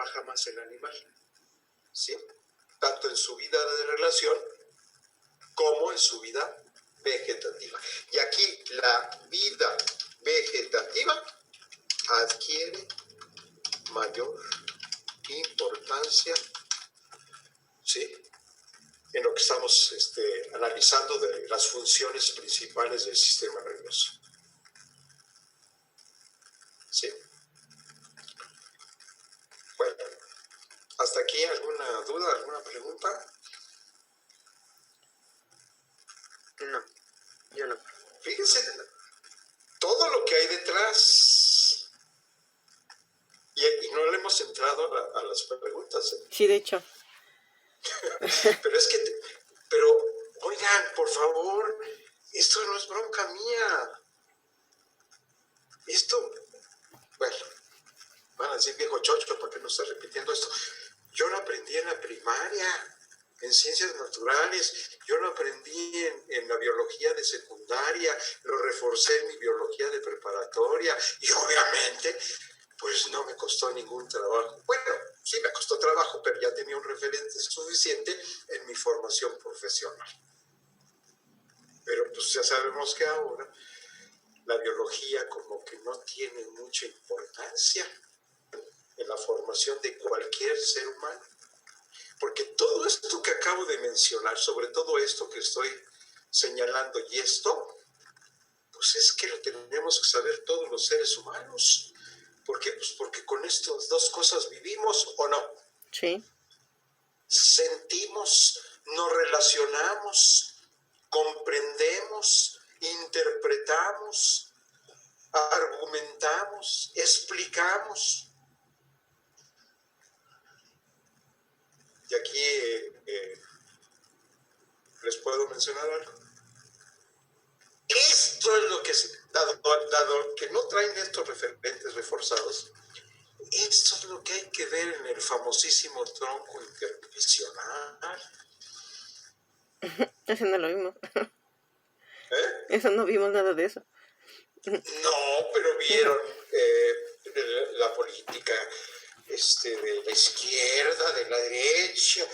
trabaja más el animal, ¿sí? Tanto en su vida de relación como en su vida vegetativa. Y aquí la vida vegetativa adquiere mayor importancia, ¿sí?, en lo que estamos analizando de las funciones principales del sistema nervioso. ¿Sí? Bueno, ¿hasta aquí alguna duda, alguna pregunta? No, yo no. Fíjense todo lo que hay detrás. Y no le hemos entrado a las preguntas, ¿eh? Sí, de hecho. Pero es que, pero, oigan, por favor, esto no es bronca mía. Esto, bueno, van a decir viejo chocho, ¿por qué no está repitiendo esto? Yo lo aprendí en la primaria, en ciencias naturales, yo lo aprendí en la biología de secundaria, lo reforcé en mi biología de preparatoria y obviamente, pues no me costó ningún trabajo. Bueno, sí me costó trabajo, pero ya tenía un referente suficiente en mi formación profesional. Pero pues ya sabemos que ahora la biología como que no tiene mucha importancia en la formación de cualquier ser humano. Porque todo esto que acabo de mencionar, sobre todo esto que estoy señalando y esto, pues es que lo tenemos que saber todos los seres humanos. ¿Por qué? Pues porque con estas dos cosas vivimos, ¿o no? Sí. Sentimos, nos relacionamos, comprendemos, interpretamos, argumentamos, explicamos. Y aquí les puedo mencionar algo. Esto es lo que, dado que no traen estos referentes reforzados, esto es lo que hay que ver en el famosísimo tronco interdivisional. Eso no lo vimos. ¿Eh? Eso no vimos nada de eso. No, pero vieron la política de la izquierda, de la derecha,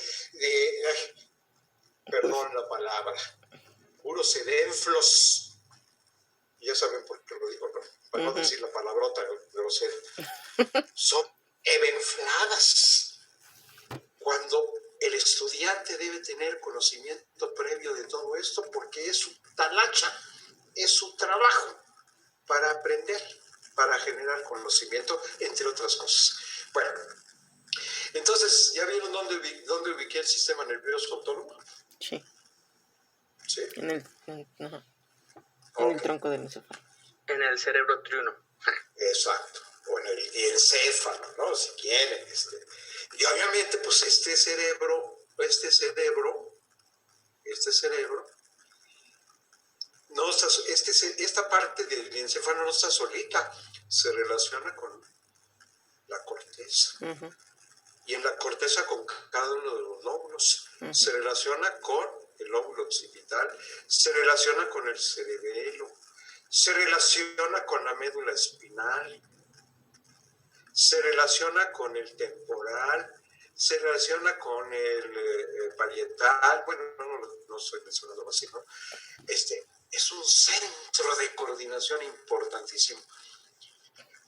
perdón la palabra, puros sedenflos. Ya saben por qué lo digo, ¿no? Para no decir la palabrota grosera. Son evenfladas. Cuando el estudiante debe tener conocimiento previo de todo esto, porque es su talacha, es su trabajo para aprender, para generar conocimiento, entre otras cosas. Bueno, entonces, ¿ya vieron dónde ubiqué el sistema nervioso autónomo? Sí. ¿Sí? En el Okay. tronco del encéfalo. En el cerebro triuno. Exacto. O en el diencéfalo, ¿no? Si quieren. Y obviamente, pues este cerebro, no está, esta parte del diencéfalo no está solita, se relaciona con la corteza. Y en la corteza con cada uno de los lóbulos. Se relaciona con el lóbulo occipital, se relaciona con el cerebelo, se relaciona con la médula espinal, se relaciona con el temporal, se relaciona con el parietal. Bueno, no estoy mencionando así, ¿no? Es un centro de coordinación importantísimo.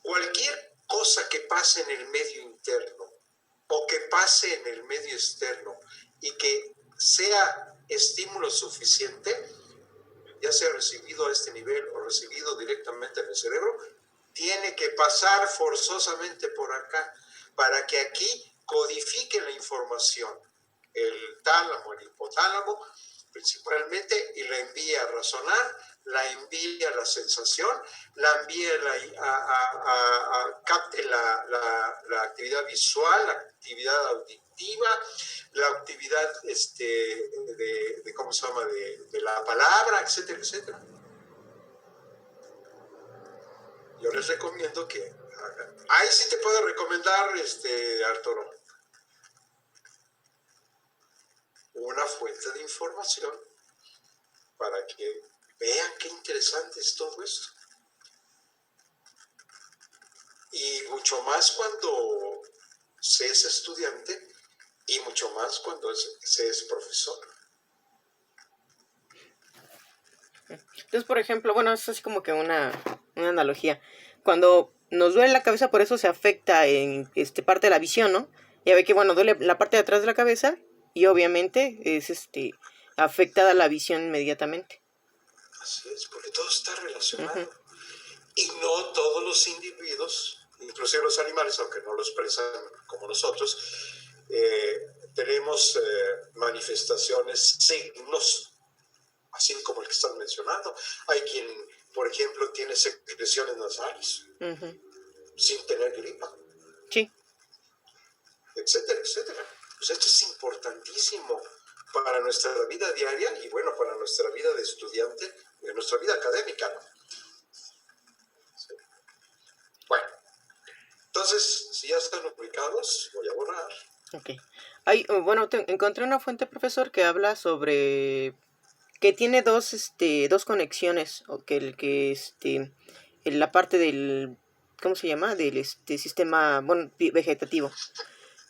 Cualquier cosa que pase en el medio interno o que pase en el medio externo y que sea estímulo suficiente, ya sea recibido a este nivel o recibido directamente en el cerebro, tiene que pasar forzosamente por acá para que aquí codifique la información el tálamo, el hipotálamo principalmente, y la envía a razonar, la envía a la sensación, la envía a capte la actividad visual, la actividad auditiva, la actividad de ¿cómo se llama? De la palabra, etcétera, etcétera. Yo les recomiendo que hagan. Ahí sí te puedo recomendar, Arturo, una fuente de información para que vean qué interesante es todo esto. Y mucho más cuando se es estudiante y mucho más cuando se es profesor. Entonces, por ejemplo, bueno, es así como que una analogía. Cuando nos duele la cabeza, por eso se afecta en parte de la visión, ¿no? Ya ve que, bueno, duele la parte de atrás de la cabeza y obviamente es afectada la visión inmediatamente. Así es, porque todo está relacionado. Uh-huh. Y no todos los individuos, inclusive los animales, aunque no lo expresan como nosotros, tenemos manifestaciones, signos, así como el que estás mencionando. Hay quien, por ejemplo, tiene secreciones nasales Uh-huh. sin tener gripa, Sí. etcétera, etcétera. Pues esto es importantísimo para nuestra vida diaria y, bueno, para nuestra vida de estudiante, de nuestra vida académica, ¿no? Sí. Bueno, entonces, si ya están ubicados, voy a borrar. Ok. Bueno, encontré una fuente, profesor, que habla sobre que tiene dos conexiones, o que en la parte del, ¿cómo se llama? Del sistema, bueno, vegetativo.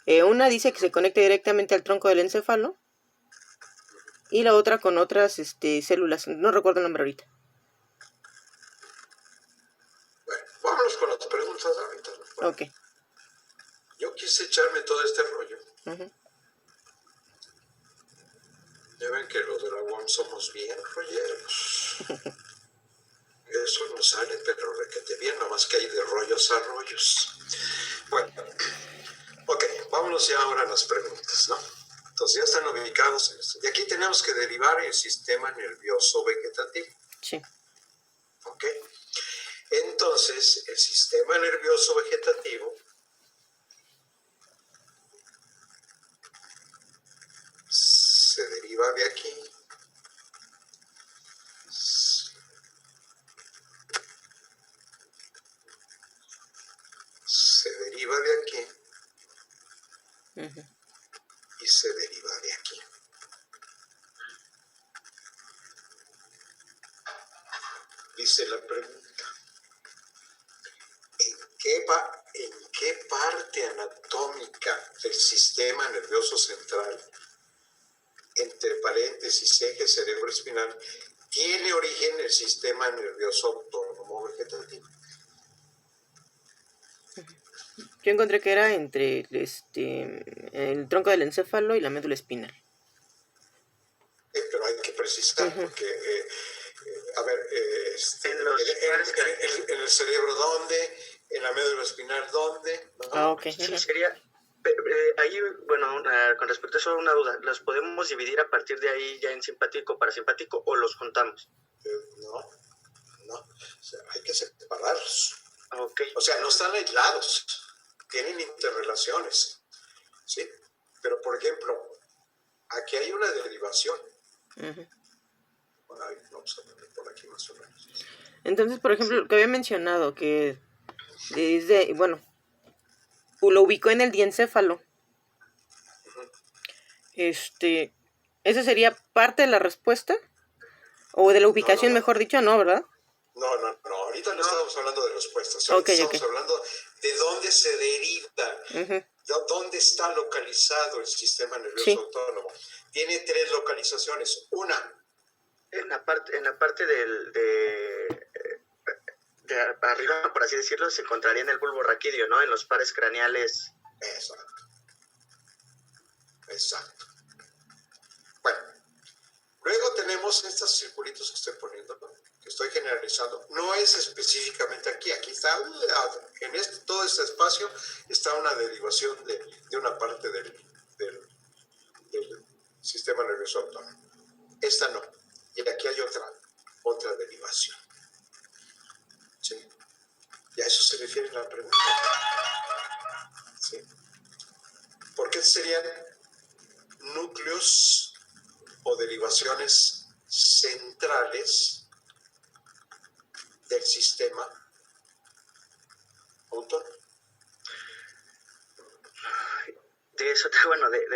Una dice que se conecta directamente al tronco del encéfalo y la otra con otras células, no recuerdo el nombre ahorita. Bueno, vámonos con las preguntas ahorita. Bueno, Ok. yo quise echarme todo este rollo. Uh-huh. Ya ven que los de la UAM somos bien rolleros. Eso no sale, pero requete bien, nomás que hay de rollos a rollos. Bueno, ok, vámonos ya ahora a las preguntas, ¿no? Entonces ya están ubicados en esto. Y aquí tenemos que derivar el sistema nervioso vegetativo. Sí. Ok. Entonces, el sistema nervioso vegetativo se deriva de aquí. Se deriva de aquí. Uh-huh. Y se deriva de aquí. Dice la pregunta, ¿en qué parte anatómica del sistema nervioso central, entre paréntesis, eje cerebroespinal, tiene origen el sistema nervioso autónomo vegetativo? Yo encontré que era entre el tronco del encéfalo y la médula espinal. Pero hay que precisar, Uh-huh. porque, a ver, En en el cerebro, ¿dónde? En la médula espinal, ¿dónde? ¿No? Ah, ok. Sí, Uh-huh. sería... ahí, bueno, con respecto a eso, una duda. ¿Los podemos dividir a partir de ahí ya en simpático, parasimpático o los juntamos? No. O sea, hay que separarlos. Ok. O sea, no están aislados, tienen interrelaciones, ¿sí? Pero, por ejemplo, aquí hay una derivación. Uh-huh. Bueno, vamos a poner por aquí más o menos. Entonces, por ejemplo, lo que había mencionado, que bueno, lo ubicó en el diencéfalo. Uh-huh. ¿Esa sería parte de la respuesta? ¿O de la ubicación, No. mejor dicho? No, ¿verdad? No, ahorita no estamos hablando de respuestas, Okay, estamos hablando de dónde se deriva, uh-huh. dónde está localizado el sistema nervioso Sí. autónomo. Tiene 3 localizaciones. Una, En la parte de arriba, por así decirlo, se encontraría en el bulbo raquídeo, ¿no? En los pares craneales. Exacto. Bueno, luego tenemos estos circulitos que estoy poniendo, que estoy generalizando. No es específicamente aquí está, en todo este espacio está una derivación de una parte del sistema nervioso autónomo. Esta no. Y aquí hay otra derivación. ¿Sí? Y a eso se refiere la pregunta. ¿Sí? ¿Por qué serían núcleos o derivaciones centrales del sistema autónomo? De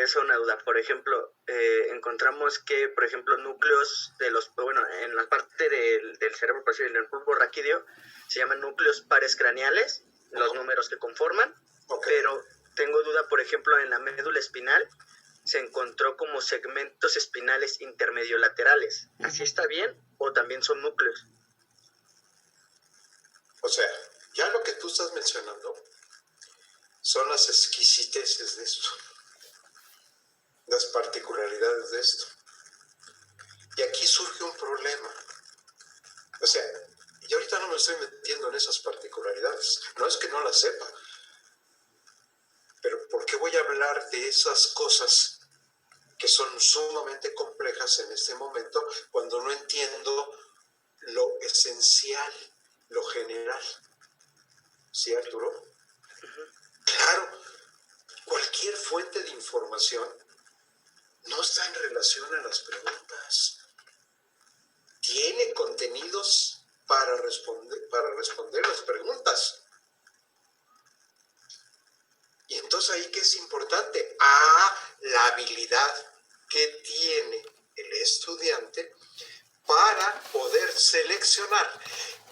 eso una duda. Por ejemplo, encontramos que, por ejemplo, núcleos en la parte del cerebro, por decir, en el bulbo raquídeo, se llaman núcleos pares craneales, los números que conforman, pero tengo duda, por ejemplo, en la médula espinal se encontró como segmentos espinales intermediolaterales. ¿Así está bien o también son núcleos? O sea, ya lo que tú estás mencionando son las exquisiteces de esto, las particularidades de esto. Y aquí surge un problema. O sea, yo ahorita no me estoy metiendo en esas particularidades. No es que no las sepa, pero ¿por qué voy a hablar de esas cosas que son sumamente complejas en este momento cuando no entiendo lo esencial, lo general? ¿Sí, Arturo? Claro, cualquier fuente de información no está en relación a las preguntas. Tiene contenidos para responder las preguntas. Y entonces ahí, ¿qué es importante? La habilidad que tiene el estudiante para poder seleccionar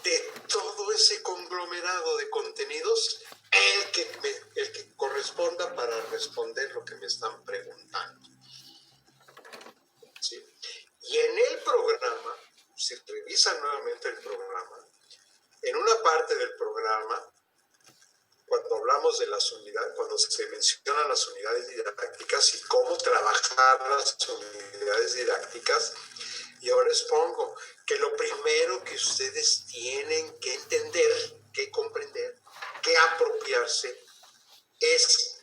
de todo ese conglomerado de contenidos el que corresponda para responder lo que me están preguntando. ¿Sí? Y en el programa, si revisan nuevamente el programa, en una parte del programa, cuando hablamos de las unidades, cuando se mencionan las unidades didácticas y cómo trabajar las unidades didácticas, yo les pongo que lo primero que ustedes tienen que entender, que comprender, que apropiarse es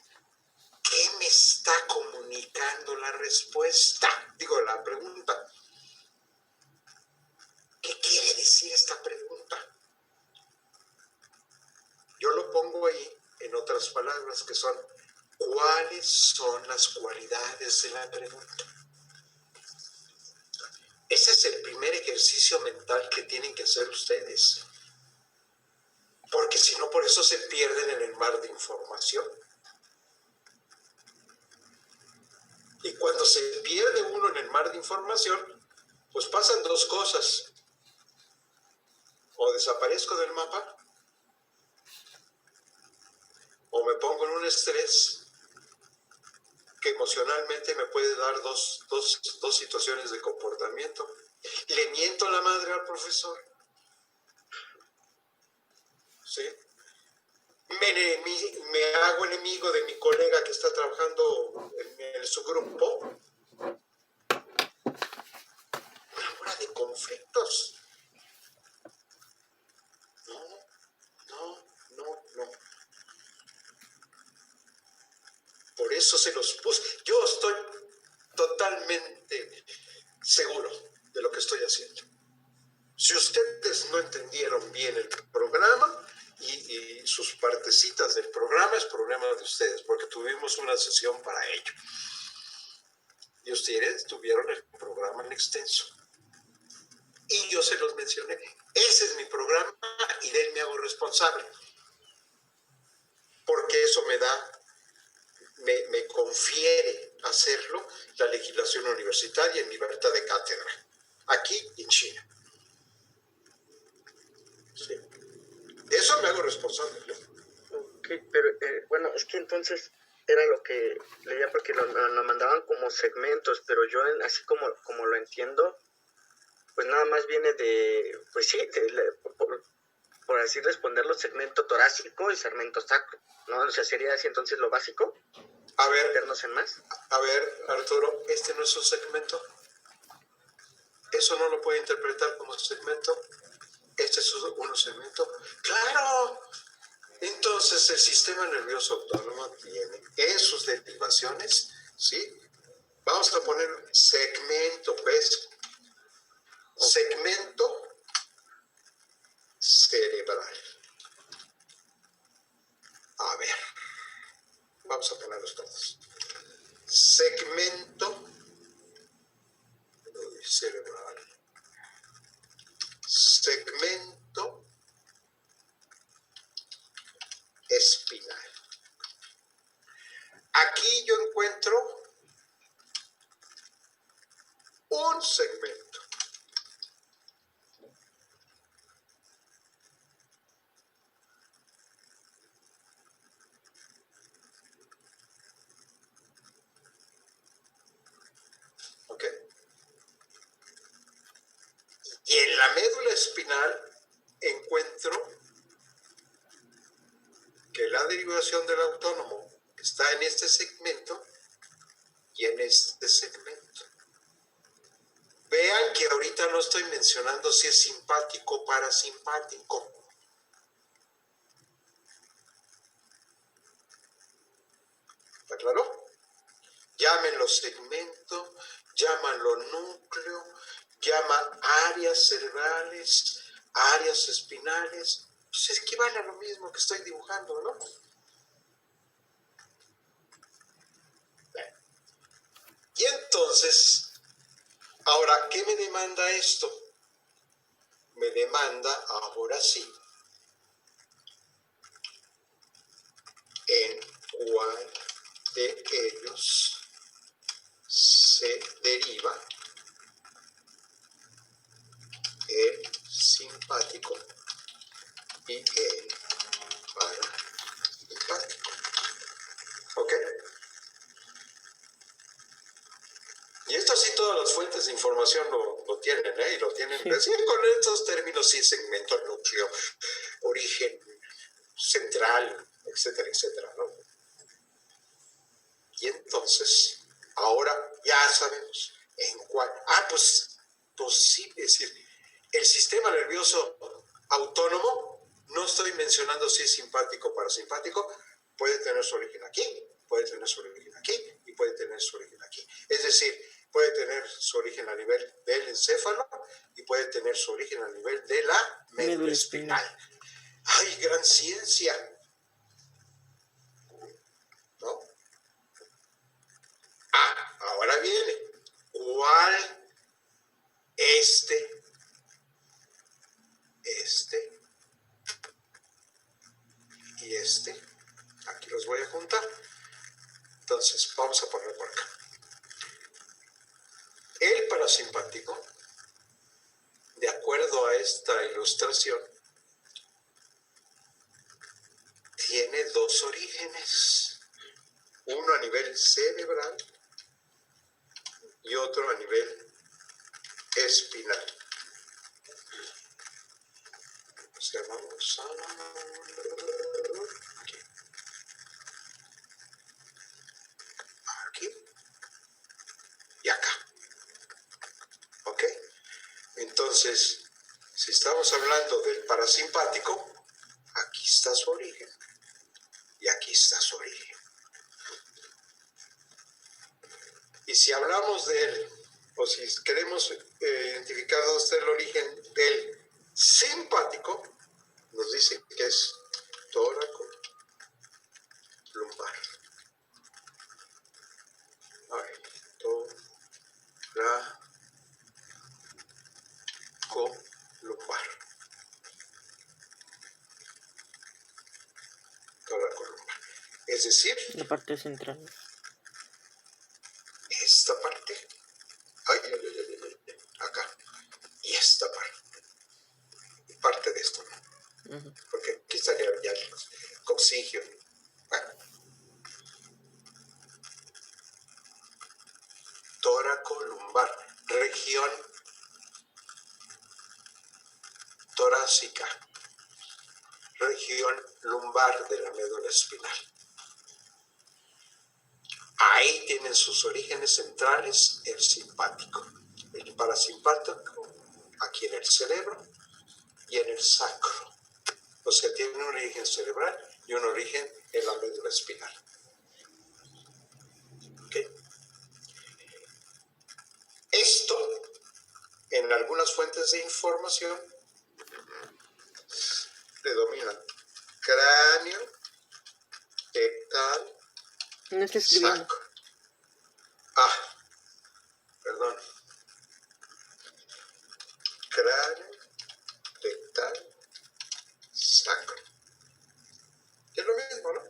qué me está comunicando la respuesta, digo la pregunta. ¿Qué quiere decir esta pregunta? Yo lo pongo ahí en otras palabras que son, ¿cuáles son las cualidades de la pregunta? Ese es el primer ejercicio mental que tienen que hacer ustedes. Porque si no, por eso se pierden en el mar de información. Y cuando se pierde uno en el mar de información, pues pasan dos cosas. O desaparezco del mapa, o me pongo en un estrés que emocionalmente me puede dar dos situaciones de comportamiento. Le miento a la madre al profesor. ¿Sí? Me hago enemigo de mi colega que está trabajando en su grupo. Una hora de conflictos. No. Por eso se los puse. Yo estoy totalmente seguro de lo que estoy haciendo. Si ustedes no entendieron bien el programa y sus partecitas del programa, es problema de ustedes, porque tuvimos una sesión para ello. Y ustedes tuvieron el programa en extenso. Y yo se los mencioné. Ese es mi programa y de él me hago responsable. Porque eso me confiere hacerlo la legislación universitaria en libertad de cátedra, aquí y en China. Sí. De eso me hago responsable. Ok, pero bueno, es que entonces era lo que leía porque lo mandaban como segmentos, pero yo así como lo entiendo, pues nada más viene de, pues sí, por así responderlo, segmento torácico y segmento sacro, ¿no? O sea, sería así entonces lo básico. A ver, meternos en más. A ver, Arturo, este no es un segmento. Eso no lo puede interpretar como segmento. Este es un segmento. ¡Claro! Entonces el sistema nervioso autónomo tiene en sus derivaciones, ¿sí? Vamos a poner segmento, ¿ves? Segmento cerebral. A ver, vamos a ponerlos todos. Segmento cerebral. Segmento espinal. Aquí yo encuentro un segmento. la médula espinal encuentro que la derivación del autónomo está en este segmento y en este segmento. Vean que ahorita no estoy mencionando si es simpático o parasimpático. ¿Está claro? Llámenlo segmento, llámanlo núcleo, llaman áreas cerebrales, áreas espinales. Pues equivale a lo mismo que estoy dibujando, ¿no? Y entonces, ahora, ¿qué me demanda esto? Me demanda, ahora sí, en cuál de ellos se deriva el simpático y el parasimpático. ¿Ok? Y esto sí, todas las fuentes de información lo tienen, ¿eh? Y lo tienen así, con estos términos, sí, segmento, núcleo, origen, central, etcétera, etcétera, ¿no? Y entonces, ahora ya sabemos en cuál. Pues sí, es decir, el sistema nervioso autónomo, no estoy mencionando si es simpático o parasimpático, puede tener su origen aquí, puede tener su origen aquí y puede tener su origen aquí. Es decir, puede tener su origen a nivel del encéfalo y puede tener su origen a nivel de la médula espinal. ¡Ay, gran ciencia! ¿No? Ahora viene, ¿cuál? Este y este. Aquí los voy a juntar. Entonces, vamos a poner por acá. El parasimpático, de acuerdo a esta ilustración, tiene dos orígenes. Uno a nivel cerebral y otro a nivel espinal. O sea, vamos a... Aquí y acá. ¿Ok? Entonces, si estamos hablando del parasimpático, aquí está su origen y aquí está su origen. Y si hablamos de él, o si queremos identificar dónde está el origen del simpático, nos dice que es tóraco lumbar. Tóraco lumbar. Tóraco lumbar. Es decir, la parte central. Esta parte. Acá. Y esta parte. Parte de esto, ¿no? Porque aquí estaría ya el coxigio. Bueno. Tóraco lumbar. Región torácica. Región lumbar de la médula espinal. Ahí tienen sus orígenes centrales el simpático. El parasimpático, aquí en el cerebro y en el sacro. O sea, tiene un origen cerebral y un origen en la médula espinal. ¿Okay? Esto, en algunas fuentes de información, predominan cráneo, tectal, No está escribiendo. sacro. Perdón. Cráneo, tectal, sacro. Es lo mismo, ¿no?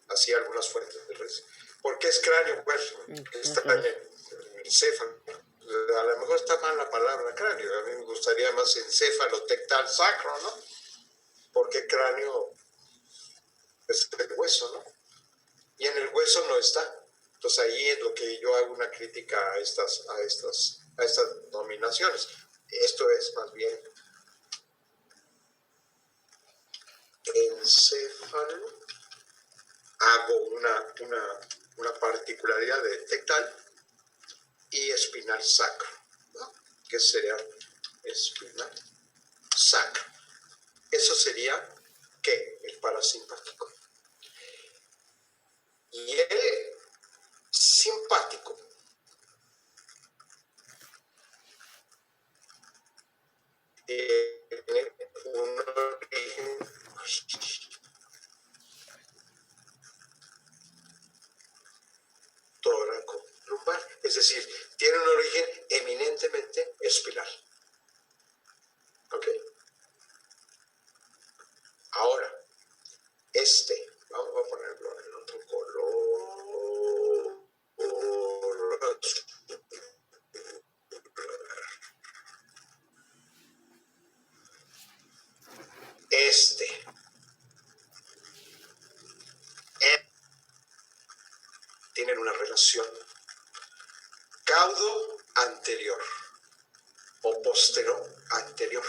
Así algunas fuentes de redes. ¿Por qué es cráneo? Pues está en el encéfalo. A lo mejor está mal la palabra cráneo. A mí me gustaría más encéfalo, tectal, sacro, ¿no? Porque cráneo es el hueso, ¿no? Y en el hueso no está. Entonces ahí es lo que yo hago una crítica a estas a estas dominaciones. Esto es más bien encéfalo. Hago una particularidad de tectal y espinal sacro, ¿no? Que sería espinal sacro. Eso sería, ¿qué? El parasimpático. Y el simpático tiene un origen tóraco lumbar, es decir, tiene un origen eminentemente espiral. ¿Ok? Ahora, vamos a ponerlo en otro color. Tienen una relación caudo anterior o posterior anterior.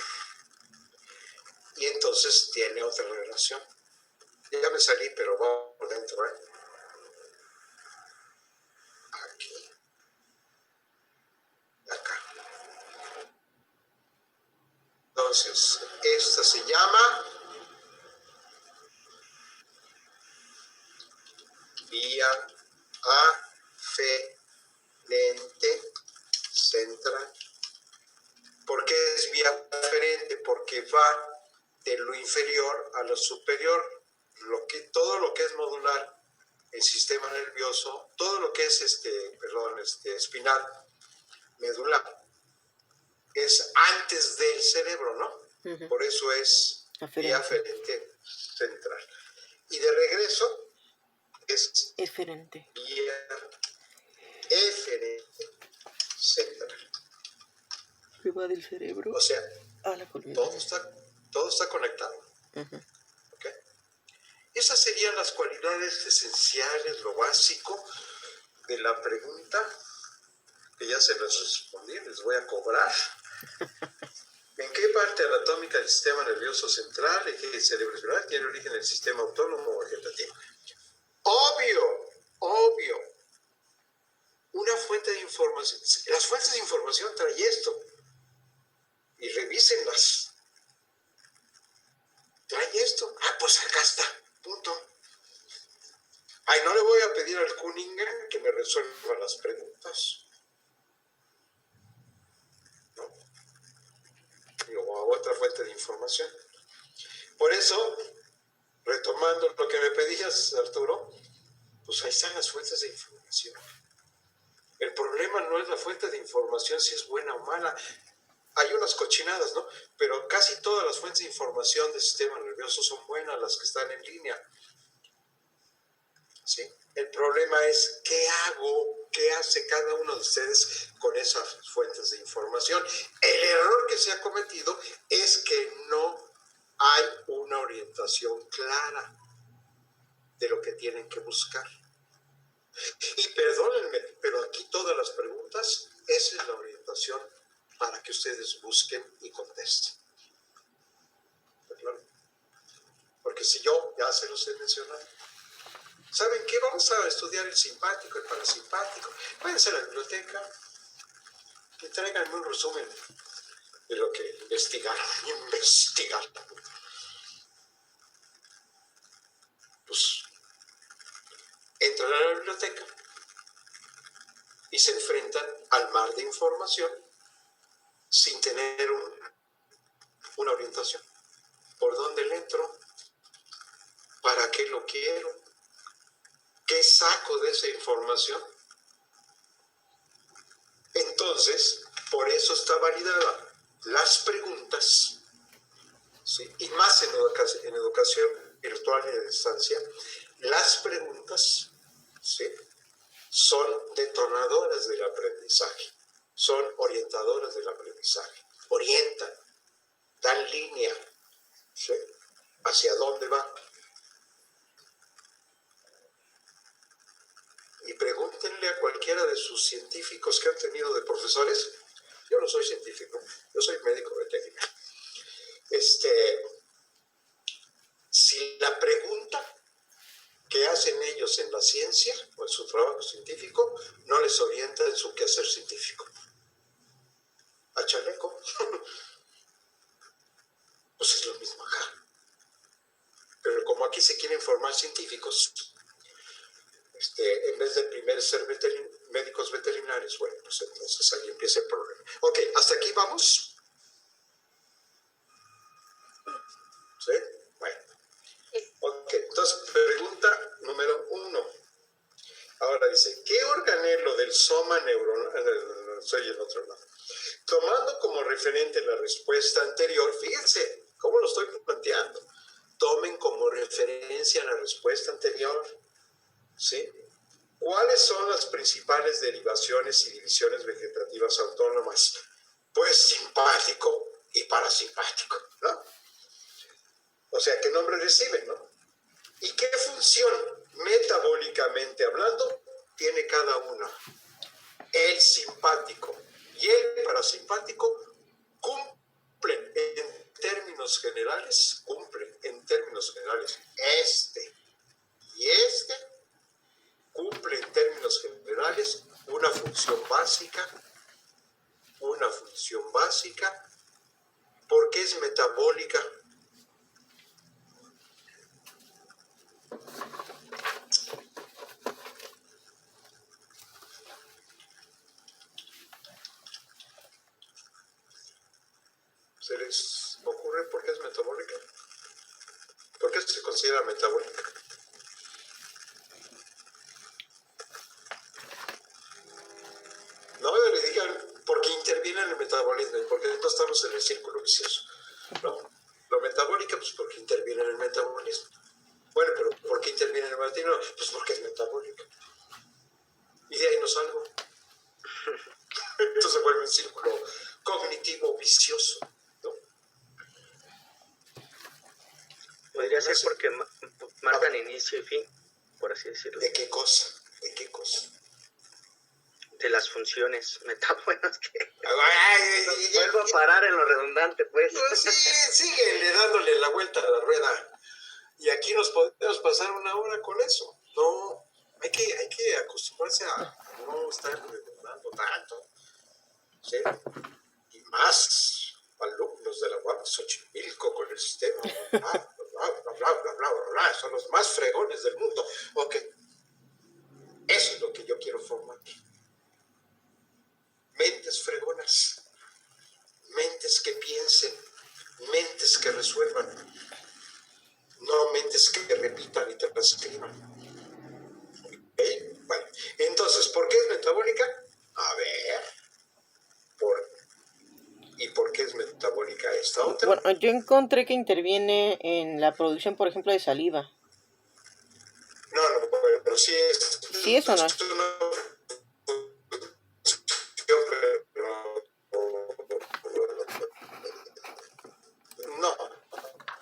Y entonces tiene otra relación. Ya me salí, pero va por dentro, ¿eh? Aquí. Acá. Entonces, esta se llama vía aferente central. ¿Por qué es vía aferente? Porque va de lo inferior a lo superior. Todo lo que es modular, el sistema nervioso, todo lo que es espinal, medular, es antes del cerebro, ¿no? Uh-huh. Por eso es vía aferente central. Y de regreso es eferente. Vía eferente central. Arriba del cerebro. O sea, a la columna. Todo está conectado. Uh-huh. ¿Okay? Esas serían las cualidades esenciales, lo básico de la pregunta, que ya se las respondí, les voy a cobrar. ¿En qué parte anatómica del sistema nervioso central, eje cerebro-espinal, tiene origen el sistema autónomo o vegetativo? Obvio. Una fuente de información. Las fuentes de información traen esto. Y revísenlas. Trae esto. Pues acá está. Punto. Ay, no le voy a pedir al Cunningham que me resuelva las preguntas. No. O a otra fuente de información. Por eso, retomando lo que me pedías, Arturo, pues ahí están las fuentes de información. El problema no es la fuente de información si es buena o mala. Hay unas cochinadas, ¿no? Pero casi todas las fuentes de información del sistema nervioso son buenas, las que están en línea. ¿Sí? El problema es qué hago, qué hace cada uno de ustedes con esas fuentes de información. El error que se ha cometido es que no hay una orientación clara de lo que tienen que buscar. Y perdónenme, pero aquí todas las preguntas, esa es la orientación para que ustedes busquen y contesten. ¿Claro? Porque si yo ya se los he mencionado, ¿saben qué? Vamos a estudiar el simpático, el parasimpático. Váyanse a la biblioteca y tráiganme un resumen de lo que investigaron. Pues entran a la biblioteca y se enfrentan al mar de información sin tener una orientación. ¿Por dónde le entro? ¿Para qué lo quiero? ¿Qué saco de esa información? Entonces, por eso está validada las preguntas, ¿sí? Y más en educación virtual y de distancia, las preguntas, ¿sí?, son detonadoras del aprendizaje, son orientadoras del aprendizaje, orientan, dan línea, ¿sí?, hacia dónde va. Y pregúntenle a cualquiera de sus científicos que han tenido de profesores Yo no soy científico, yo soy médico veterinario. Si la pregunta que hacen ellos en la ciencia o en su trabajo científico no les orienta en su quehacer científico. A chaleco, pues es lo mismo acá. Pero como aquí se quieren formar científicos, en vez de primero ser médicos veterinarios, bueno, pues entonces ahí empieza el problema. Ok, hasta aquí vamos. ¿Sí? Bueno. Ok, entonces pregunta número 1. Ahora dice, ¿qué organelo del soma neuronal, soy el otro lado? Tomando como referente la respuesta anterior, fíjense cómo lo estoy planteando. Tomen como referencia la respuesta anterior, ¿sí? ¿Cuáles son las principales derivaciones y divisiones vegetativas autónomas? Pues simpático y parasimpático, ¿no? O sea, ¿qué nombre reciben, no? ¿Y qué función, metabólicamente hablando, tiene cada una? El simpático y el parasimpático cumplen en términos generales, y este cumple en términos generales una función básica. ¿Por qué es metabólica? ¿Se les ocurre por qué es metabólica? ¿Por qué se considera metabólica? No me digan porque interviene en el metabolismo, porque no estamos en el círculo vicioso. No, lo metabólica, pues porque interviene en el metabolismo. Bueno, pero ¿por qué interviene en el metabolismo? Pues porque es metabólica. Y de ahí no salgo. Entonces se vuelve un círculo cognitivo vicioso, ¿no? Podría ser porque marcan inicio y fin, por así decirlo. ¿De qué cosa? ¿De qué cosa? De las funciones metabólicas que vuelvo a parar en lo redundante, pues. Pues sí, síguele dándole la vuelta a la rueda. Y aquí nos podemos pasar una hora con eso. No, hay que acostumbrarse a no estar redundando tanto. ¿Sí? Y más alumnos de la UAP Xochimilco con el sistema. Bla, son los más fregones del mundo. Ok, eso es lo que yo quiero formar. Mentes fregonas, mentes que piensen, mentes que resuelvan, no mentes que repitan y te transcriban. ¿Okay? Bueno, entonces, ¿por qué es metabólica? A ver, ¿y por qué es metabólica esta otra? Bueno, yo encontré que interviene en la producción, por ejemplo, de saliva. No, pero sí es. ¿Sí eso no es?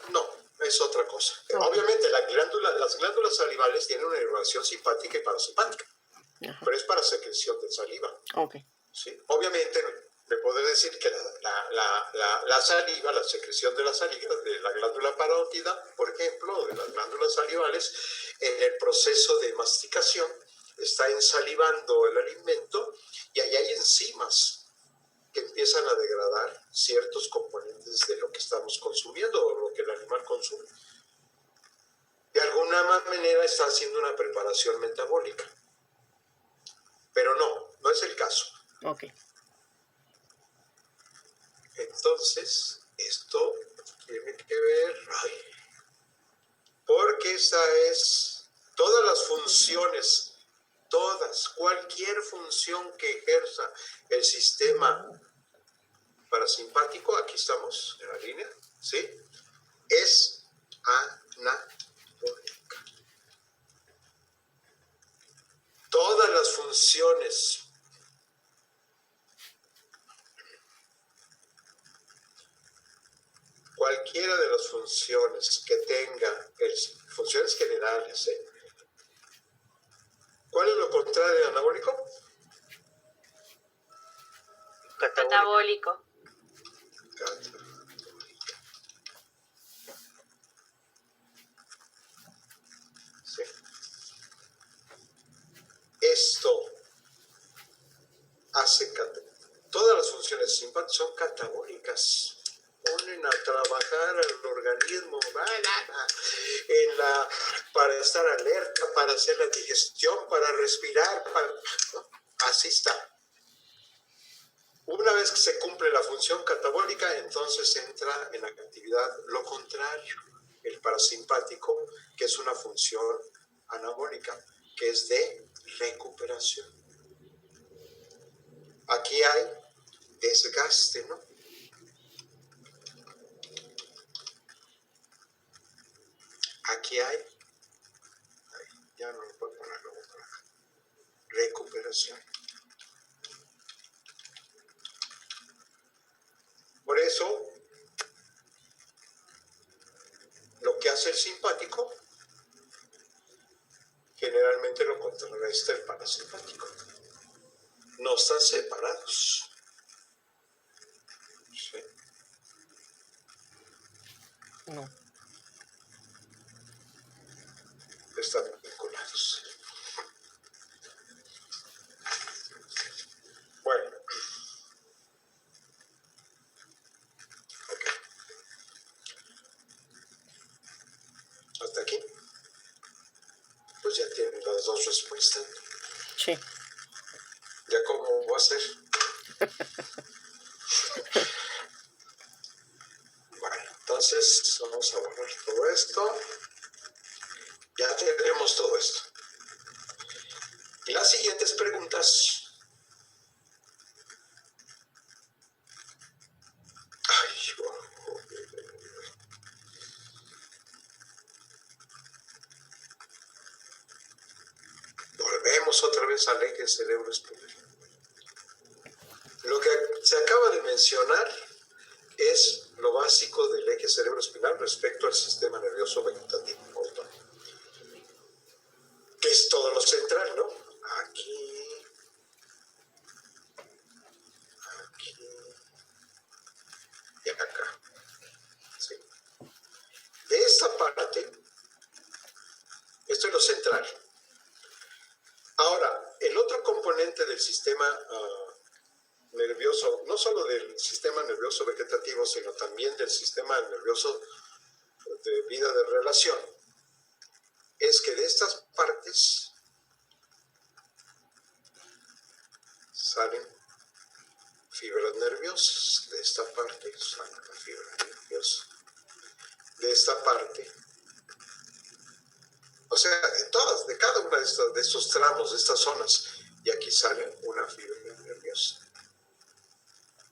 No, es otra cosa. Okay. Obviamente las glándulas salivales tienen una inervación simpática y parasimpática, pero es para secreción de saliva. Okay. ¿Sí? Obviamente me podré decir que la saliva, la secreción de la saliva, de la glándula parótida, por ejemplo, de las glándulas salivales, en el proceso de masticación, está ensalivando el alimento y ahí hay enzimas que empiezan a degradar ciertos componentes de lo que estamos consumiendo o lo que el animal consume. De alguna manera está haciendo una preparación metabólica. Pero no es el caso. Okay. Entonces, esto tiene que ver, porque esa es, todas las funciones, cualquier función que ejerza el sistema parasimpático, aquí estamos en la línea, ¿sí? Es anabólica. Todas las funciones cualquiera de las funciones que tenga, funciones generales, ¿cuál es lo contrario de anabólico? catabólico. Sí. Esto hace todas las funciones simpáticas son catabólicas. Ponen a trabajar al organismo para estar alerta, para hacer la digestión, para respirar, así está. Una vez que se cumple la función catabólica, entonces entra en actividad lo contrario, el parasimpático, que es una función anabólica, que es de recuperación. Aquí hay desgaste, ¿no? Aquí hay, ya no lo puedo poner luego por acá, recuperación. Por eso, lo que hace el simpático, generalmente lo contrarresta el parasimpático. No están separados. ¿Sí? No. Están vinculados. Bueno. Ok. Hasta aquí. Pues ya tienen las dos respuestas. Sí. ¿Ya cómo va a ser? Bueno, entonces vamos a borrar todo esto. Ya tendremos todo esto. Y las siguientes preguntas. Ay, volvemos otra vez al eje cerebro-espinal. Lo que se acaba de mencionar es lo básico del eje cerebro-espinal respecto al sistema nervioso vegetativo autónomo, que es todo lo central, ¿no? Aquí, aquí y acá. ¿Sí? De esta parte, esto es lo central. Ahora, el otro componente del sistema nervioso, no solo del sistema nervioso vegetativo, sino también del sistema nervioso de vida de relación, es que de estas partes salen fibras nerviosas, de esta parte sale una fibra nerviosa, de esta parte, o sea, de cada uno de estos tramos, de estas zonas, y aquí sale una fibra